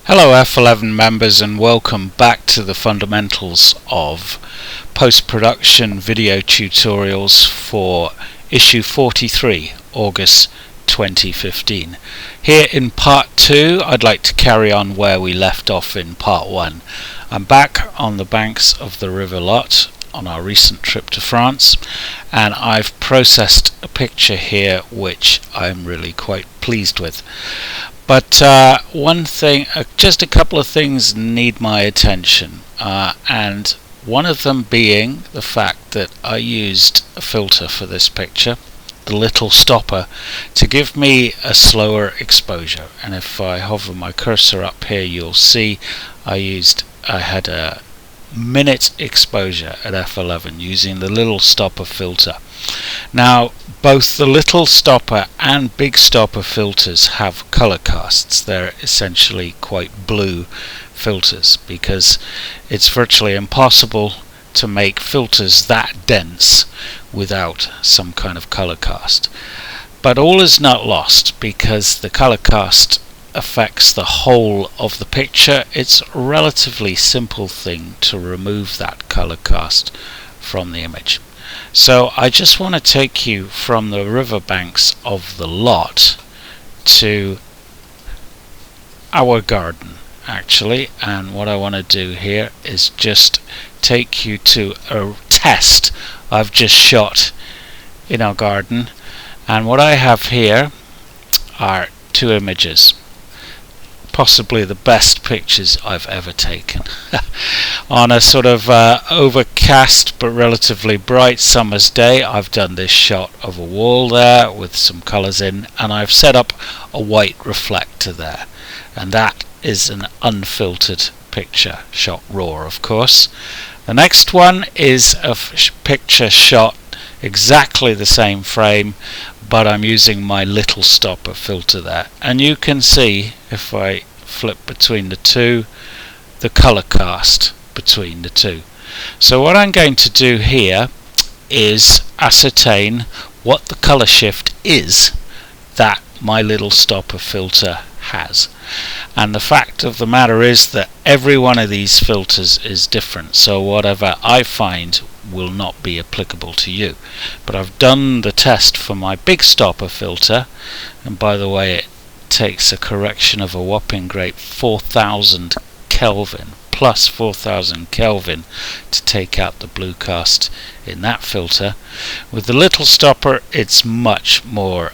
Hello F11 members, and welcome back to the fundamentals of post-production video tutorials for issue 43, August 2015. Here in part 2 I'd like to carry on where we left off in part 1. I'm back on the banks of the River Lot on our recent trip to France, and I've processed a picture here which I'm really quite pleased with. But one thing, just a couple of things need my attention, and one of them being the fact that I used a filter for this picture, the little stopper, to give me a slower exposure. And if I hover my cursor up here, you'll see I had a minute exposure at f11 using the little stopper filter. Now both the little stopper and big stopper filters have color casts. They're essentially quite blue filters because it's virtually impossible to make filters that dense without some kind of color cast. But all is not lost, because the color cast affects the whole of the picture. It's a relatively simple thing to remove that color cast from the image. So I just want to take you from the riverbanks of the Lot to our garden actually, and what I want to do here is just take you to a test I've just shot in our garden. And what I have here are two images, possibly the best pictures I've ever taken. On a sort of overcast but relatively bright summer's day, I've done this shot of a wall there with some colours in, and I've set up a white reflector there, and that is an unfiltered picture, shot raw of course. The next one is a picture shot exactly the same frame, but I'm using my little stopper filter there, and you can see if I flip between the two, the color cast between the two. So what I'm going to do here is ascertain what the color shift is that my little stopper filter has. And the fact of the matter is that every one of these filters is different, so whatever I find will not be applicable to you. But I've done the test for my big stopper filter, and by the way, it takes a correction of a whopping great 4000 Kelvin, plus 4000 Kelvin, to take out the blue cast in that filter. With the little stopper it's much more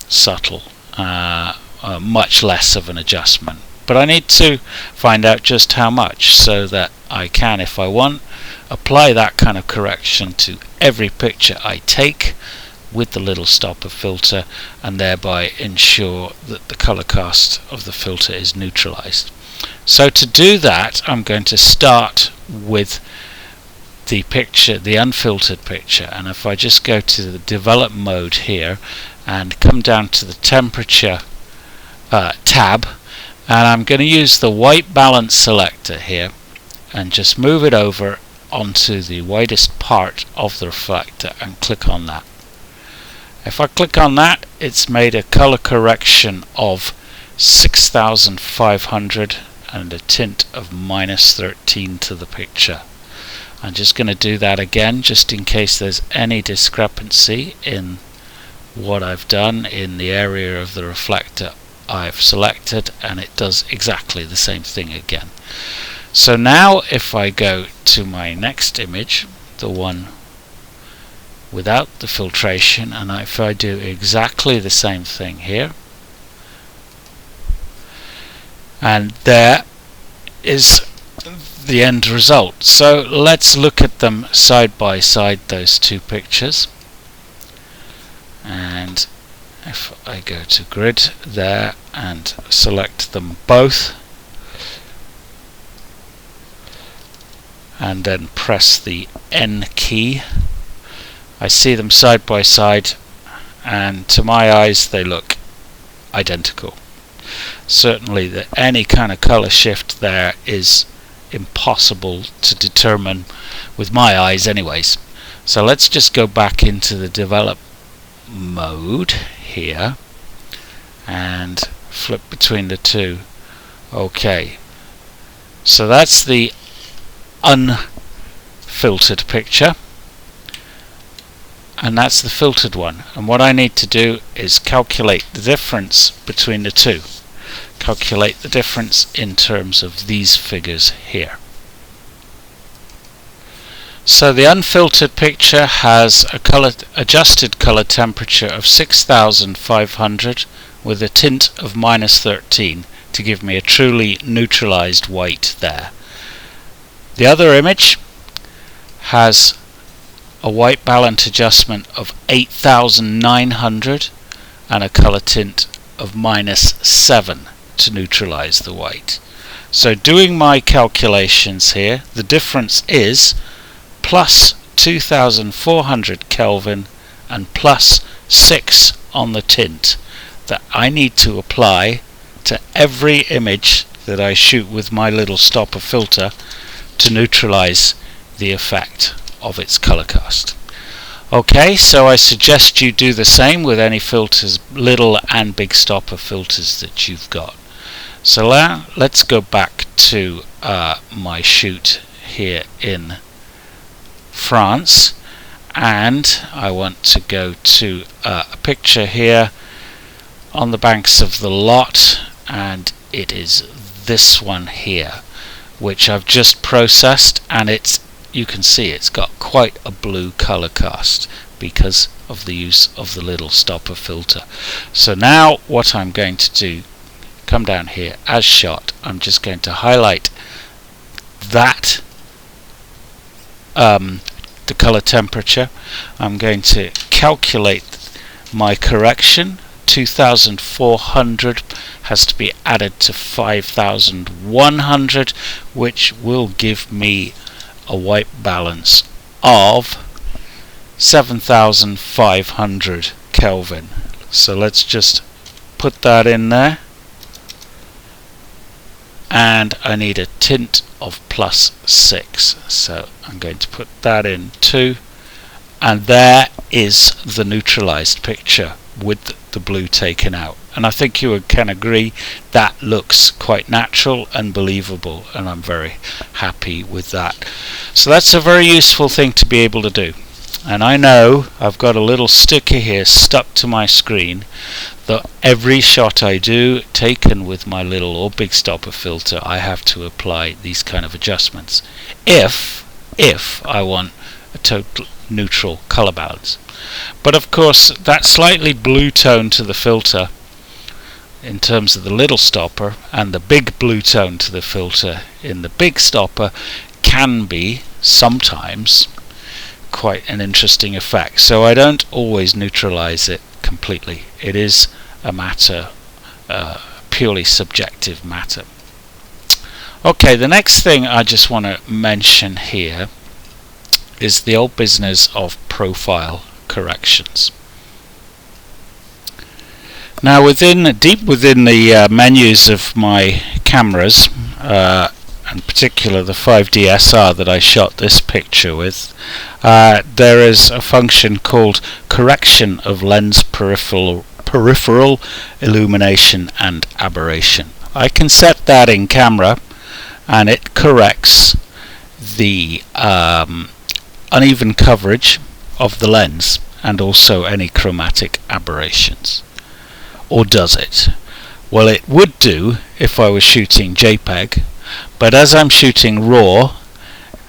subtle, much less of an adjustment, but I need to find out just how much so that I can, if I want, apply that kind of correction to every picture I take with the little stopper filter, and thereby ensure that the color cast of the filter is neutralized. So to do that, I'm going to start with the picture, the unfiltered picture, and if I just go to the develop mode here and come down to the temperature tab, and I'm going to use the white balance selector here and just move it over onto the widest part of the reflector and click on that. If I click on that, it's made a color correction of 6500 and a tint of -13 to the picture. I'm just going to do that again just in case there's any discrepancy in what I've done in the area of the reflector I've selected, and it does exactly the same thing again. So now if I go to my next image, the one without the filtration, and if I do exactly the same thing here, and there is the end result. So let's look at them side by side, those two pictures. And if I go to grid there and select them both and then press the N key, I see them side by side, and to my eyes they look identical. Certainly any kind of color shift there is impossible to determine with my eyes anyways. So let's just go back into the develop mode here and flip between the two. Okay, so that's the unfiltered picture, and that's the filtered one. And what I need to do is calculate the difference between the two. Calculate the difference in terms of these figures here. So the unfiltered picture has a adjusted color temperature of 6500 with a tint of -13 to give me a truly neutralized white there. The other image has a white balance adjustment of 8900 and a color tint of -7 to neutralize the white. So doing my calculations here, the difference is plus 2400 Kelvin and plus 6 on the tint that I need to apply to every image that I shoot with my little stopper filter to neutralize the effect of its color cast. Okay, so I suggest you do the same with any filters, little and big stopper filters that you've got. So now let's go back to my shoot here in France, and I want to go to a picture here on the banks of the Lot, and it is this one here, which I've just processed, and you can see it's got quite a blue color cast because of the use of the little stopper filter. So now what I'm going to do, come down here as shot, I'm just going to highlight that the color temperature. I'm going to calculate my correction. 2400 has to be added to 5100, which will give me a white balance of 7500 Kelvin. So let's just put that in there, and I need a tint of +6, so I'm going to put that in too, and there is the neutralized picture with the blue taken out. And I think you can agree that looks quite natural and believable, and I'm very happy with that. So that's a very useful thing to be able to do. And I know I've got a little sticker here stuck to my screen that every shot I do taken with my little or big stopper filter, I have to apply these kind of adjustments if I want a total neutral color balance. But of course that slightly blue tone to the filter in terms of the little stopper and the big blue tone to the filter in the big stopper can be sometimes quite an interesting effect. So I don't always neutralize it completely. It is a matter, purely subjective matter. Okay, the next thing I just want to mention here is the old business of profile corrections. Now deep within the menus of my cameras, in particular the 5DSR that I shot this picture with, there is a function called correction of lens peripheral illumination and aberration. I can set that in camera and it corrects the uneven coverage of the lens and also any chromatic aberrations. Or does it? Well, it would do if I was shooting JPEG, but as I'm shooting RAW,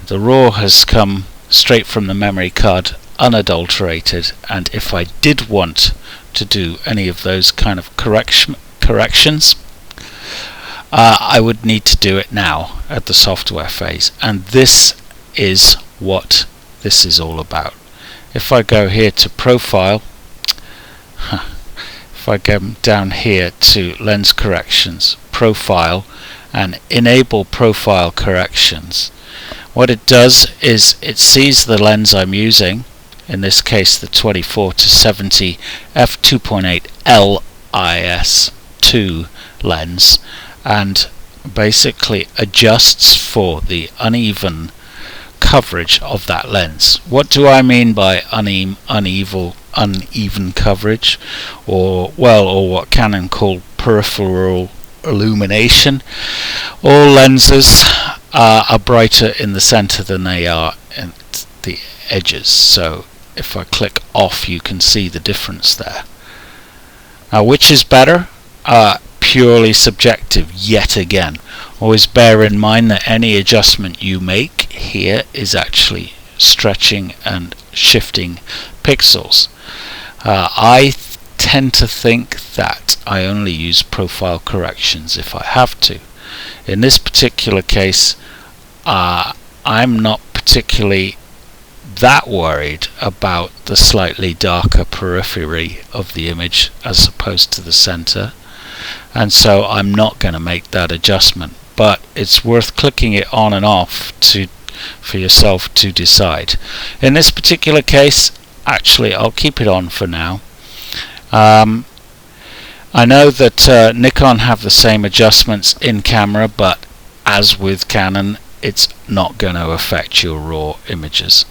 the RAW has come straight from the memory card unadulterated, and if I did want to do any of those kind of corrections, I would need to do it now at the software phase, and this is what this is all about. If I go here to profile, if I go down here to lens corrections, profile, and enable profile corrections, what it does is it sees the lens I'm using, in this case the 24-70 f2.8 LIS2 lens, and basically adjusts for the uneven coverage of that lens. What do I mean by uneven coverage, or what Canon called peripheral illumination. All lenses are brighter in the center than they are at the edges, so if I click off you can see the difference there. Now, which is better? Purely subjective yet again. Always bear in mind that any adjustment you make here is actually stretching and shifting pixels. I tend to think that I only use profile corrections if I have to. In this particular case, I'm not particularly that worried about the slightly darker periphery of the image as opposed to the center, and so I'm not going to make that adjustment, but it's worth clicking it on and off for yourself to decide. In this particular case, actually I'll keep it on for now. I know that Nikon have the same adjustments in camera, but as with Canon, it's not going to affect your raw images.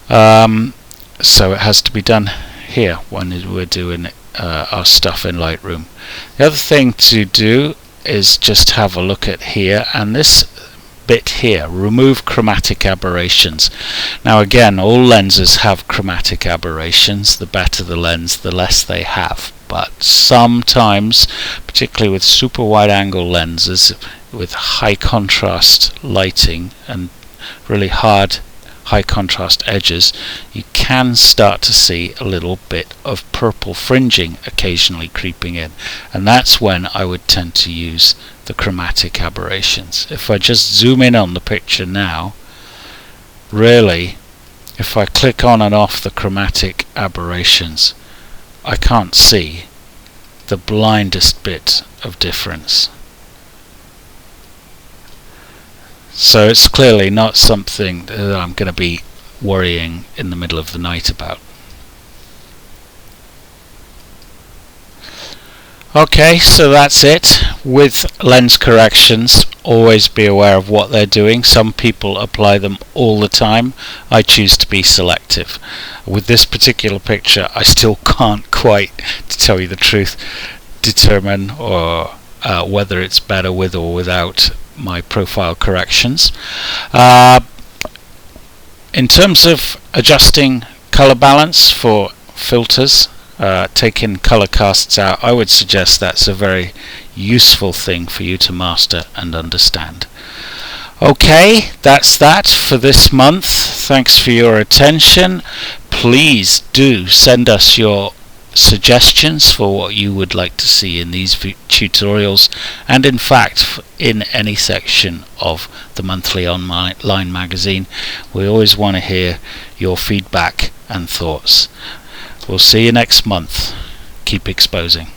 So it has to be done here when we're doing our stuff in Lightroom. The other thing to do is just have a look at here, and this bit here, remove chromatic aberrations. Now again, all lenses have chromatic aberrations. The better the lens, the less they have, but sometimes, particularly with super wide angle lenses with high contrast lighting and really hard high contrast edges, you can start to see a little bit of purple fringing occasionally creeping in, and that's when I would tend to use the chromatic aberrations. If I just zoom in on the picture now, really, if I click on and off the chromatic aberrations, I can't see the blindest bit of difference. So it's clearly not something that I'm going to be worrying in the middle of the night about. Okay, so that's it. With lens corrections, always be aware of what they're doing. Some people apply them all the time. I choose to be selective. With this particular picture, I still can't quite, to tell you the truth, determine whether it's better with or without my profile corrections. In terms of adjusting color balance for filters, taking color casts out, I would suggest that's a very useful thing for you to master and understand. Okay, that's that for this month. Thanks for your attention. Please do send us your suggestions for what you would like to see in these tutorials, and in fact in any section of the monthly online magazine. We always want to hear your feedback and thoughts. We'll see you next month. Keep exposing.